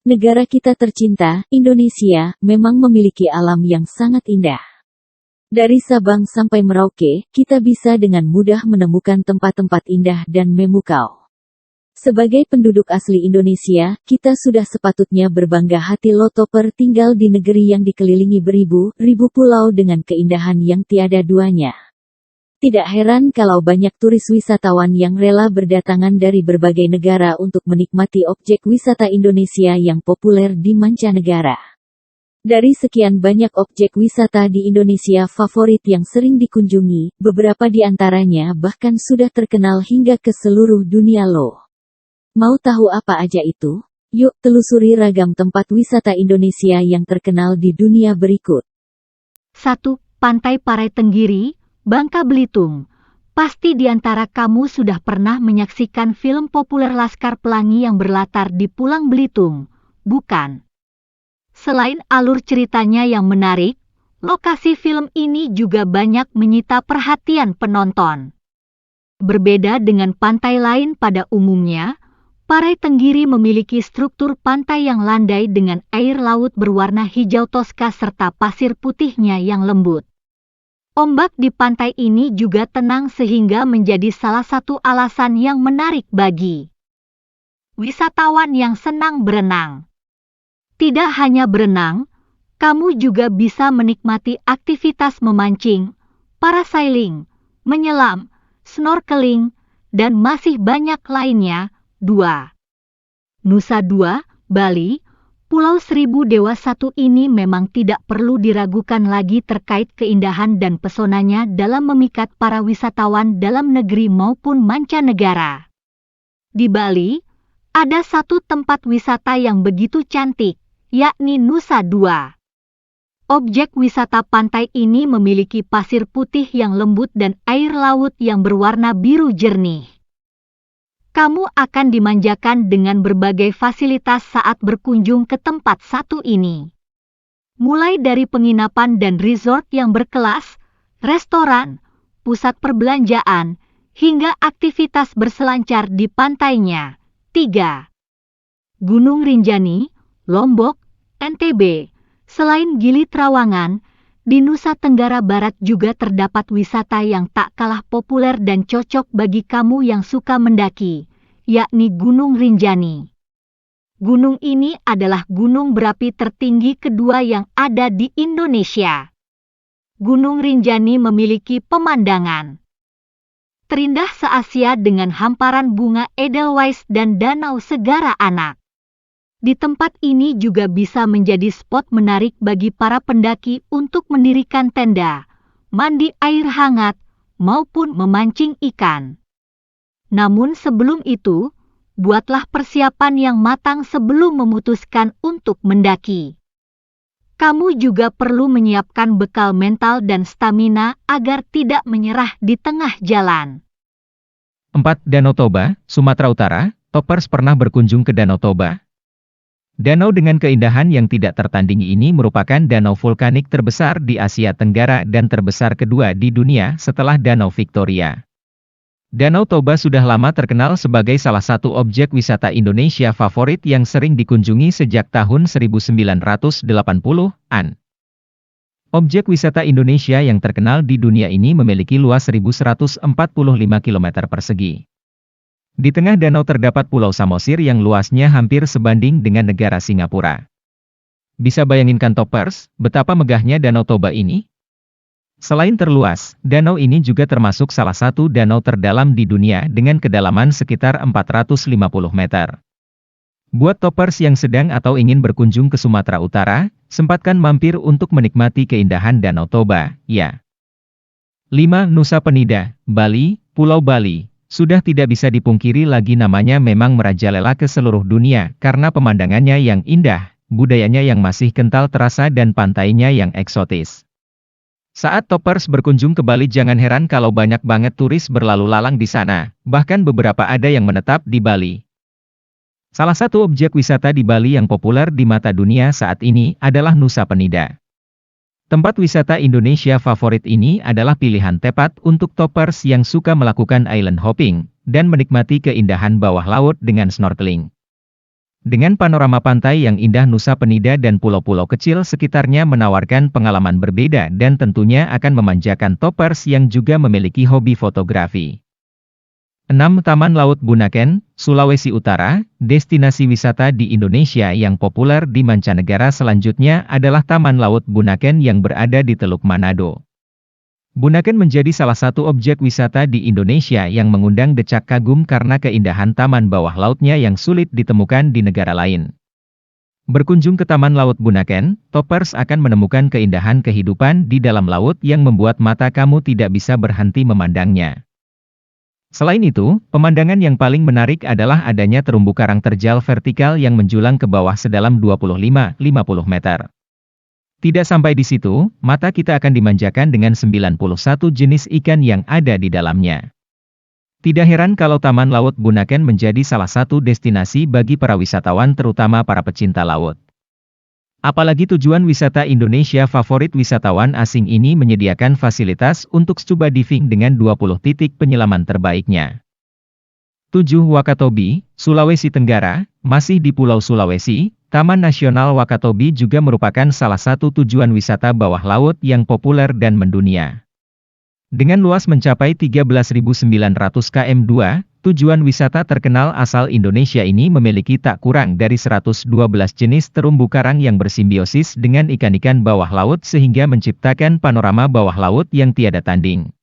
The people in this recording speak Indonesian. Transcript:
Negara kita tercinta, Indonesia, memang memiliki alam yang sangat indah. Dari Sabang sampai Merauke, kita bisa dengan mudah menemukan tempat-tempat indah dan memukau. Sebagai penduduk asli Indonesia, kita sudah sepatutnya berbangga hati lo Topper tinggal di negeri yang dikelilingi beribu-ribu pulau dengan keindahan yang tiada duanya. Tidak heran kalau banyak turis wisatawan yang rela berdatangan dari berbagai negara untuk menikmati objek wisata Indonesia yang populer di mancanegara. Dari sekian banyak objek wisata di Indonesia favorit yang sering dikunjungi, beberapa di antaranya bahkan sudah terkenal hingga ke seluruh dunia lo. Mau tahu apa aja itu? Yuk telusuri ragam tempat wisata Indonesia yang terkenal di dunia berikut. 1. Pantai Parai Tenggiri, Bangka Belitung. Pasti di antara kamu sudah pernah menyaksikan film populer Laskar Pelangi yang berlatar di Pulang Belitung, bukan? Selain alur ceritanya yang menarik, lokasi film ini juga banyak menyita perhatian penonton. Berbeda dengan pantai lain pada umumnya, Parai Tenggiri memiliki struktur pantai yang landai dengan air laut berwarna hijau toska serta pasir putihnya yang lembut. Ombak di pantai ini juga tenang sehingga menjadi salah satu alasan yang menarik bagi wisatawan yang senang berenang. Tidak hanya berenang, kamu juga bisa menikmati aktivitas memancing, parasailing, menyelam, snorkeling, dan masih banyak lainnya. 2. Nusa Dua, Bali. Pulau Seribu Dewa Satu ini memang tidak perlu diragukan lagi terkait keindahan dan pesonanya dalam memikat para wisatawan dalam negeri maupun mancanegara. Di Bali, ada satu tempat wisata yang begitu cantik, yakni Nusa Dua. Objek wisata pantai ini memiliki pasir putih yang lembut dan air laut yang berwarna biru jernih. Kamu akan dimanjakan dengan berbagai fasilitas saat berkunjung ke tempat satu ini. Mulai dari penginapan dan resort yang berkelas, restoran, pusat perbelanjaan, hingga aktivitas berselancar di pantainya. 3. Gunung Rinjani, Lombok, NTB. Selain Gili Trawangan, di Nusa Tenggara Barat juga terdapat wisata yang tak kalah populer dan cocok bagi kamu yang suka mendaki, yakni Gunung Rinjani. Gunung ini adalah gunung berapi tertinggi kedua yang ada di Indonesia. Gunung Rinjani memiliki pemandangan terindah se-Asia dengan hamparan bunga Edelweiss dan danau Segara Anak. Di tempat ini juga bisa menjadi spot menarik bagi para pendaki untuk mendirikan tenda, mandi air hangat, maupun memancing ikan. Namun sebelum itu, buatlah persiapan yang matang sebelum memutuskan untuk mendaki. Kamu juga perlu menyiapkan bekal mental dan stamina agar tidak menyerah di tengah jalan. 4. Danau Toba, Sumatera Utara. Toppers pernah berkunjung ke Danau Toba? Danau dengan keindahan yang tidak tertandingi ini merupakan danau vulkanik terbesar di Asia Tenggara dan terbesar kedua di dunia setelah Danau Victoria. Danau Toba sudah lama terkenal sebagai salah satu objek wisata Indonesia favorit yang sering dikunjungi sejak tahun 1980-an. Objek wisata Indonesia yang terkenal di dunia ini memiliki luas 1.145 km persegi. Di tengah danau terdapat Pulau Samosir yang luasnya hampir sebanding dengan negara Singapura. Bisa bayanginkan Toppers, betapa megahnya Danau Toba ini? Selain terluas, danau ini juga termasuk salah satu danau terdalam di dunia dengan kedalaman sekitar 450 meter. Buat Toppers yang sedang atau ingin berkunjung ke Sumatera Utara, sempatkan mampir untuk menikmati keindahan Danau Toba, ya. 5. Nusa Penida, Bali. Pulau Bali sudah tidak bisa dipungkiri lagi namanya memang merajalela ke seluruh dunia karena pemandangannya yang indah, budayanya yang masih kental terasa dan pantainya yang eksotis. Saat Toppers berkunjung ke Bali jangan heran kalau banyak banget turis berlalu lalang di sana, bahkan beberapa ada yang menetap di Bali. Salah satu objek wisata di Bali yang populer di mata dunia saat ini adalah Nusa Penida. Tempat wisata Indonesia favorit ini adalah pilihan tepat untuk Toppers yang suka melakukan island hopping dan menikmati keindahan bawah laut dengan snorkeling. Dengan panorama pantai yang indah, Nusa Penida dan pulau-pulau kecil sekitarnya menawarkan pengalaman berbeda dan tentunya akan memanjakan toppers yang juga memiliki hobi fotografi. 6. Taman Laut Bunaken, Sulawesi Utara. Destinasi wisata di Indonesia yang populer di mancanegara selanjutnya adalah Taman Laut Bunaken yang berada di Teluk Manado. Bunaken menjadi salah satu objek wisata di Indonesia yang mengundang decak kagum karena keindahan taman bawah lautnya yang sulit ditemukan di negara lain. Berkunjung ke Taman Laut Bunaken, toppers akan menemukan keindahan kehidupan di dalam laut yang membuat mata kamu tidak bisa berhenti memandangnya. Selain itu, pemandangan yang paling menarik adalah adanya terumbu karang terjal vertikal yang menjulang ke bawah sedalam 25-50 meter. Tidak sampai di situ, mata kita akan dimanjakan dengan 91 jenis ikan yang ada di dalamnya. Tidak heran kalau Taman Laut Bunaken menjadi salah satu destinasi bagi para wisatawan terutama para pecinta laut. Apalagi tujuan wisata Indonesia favorit wisatawan asing ini menyediakan fasilitas untuk scuba diving dengan 20 titik penyelaman terbaiknya. 7. Wakatobi, Sulawesi Tenggara. Masih di Pulau Sulawesi, Taman Nasional Wakatobi juga merupakan salah satu tujuan wisata bawah laut yang populer dan mendunia. Dengan luas mencapai 13.900 km2, tujuan wisata terkenal asal Indonesia ini memiliki tak kurang dari 112 jenis terumbu karang yang bersimbiosis dengan ikan-ikan bawah laut sehingga menciptakan panorama bawah laut yang tiada tanding.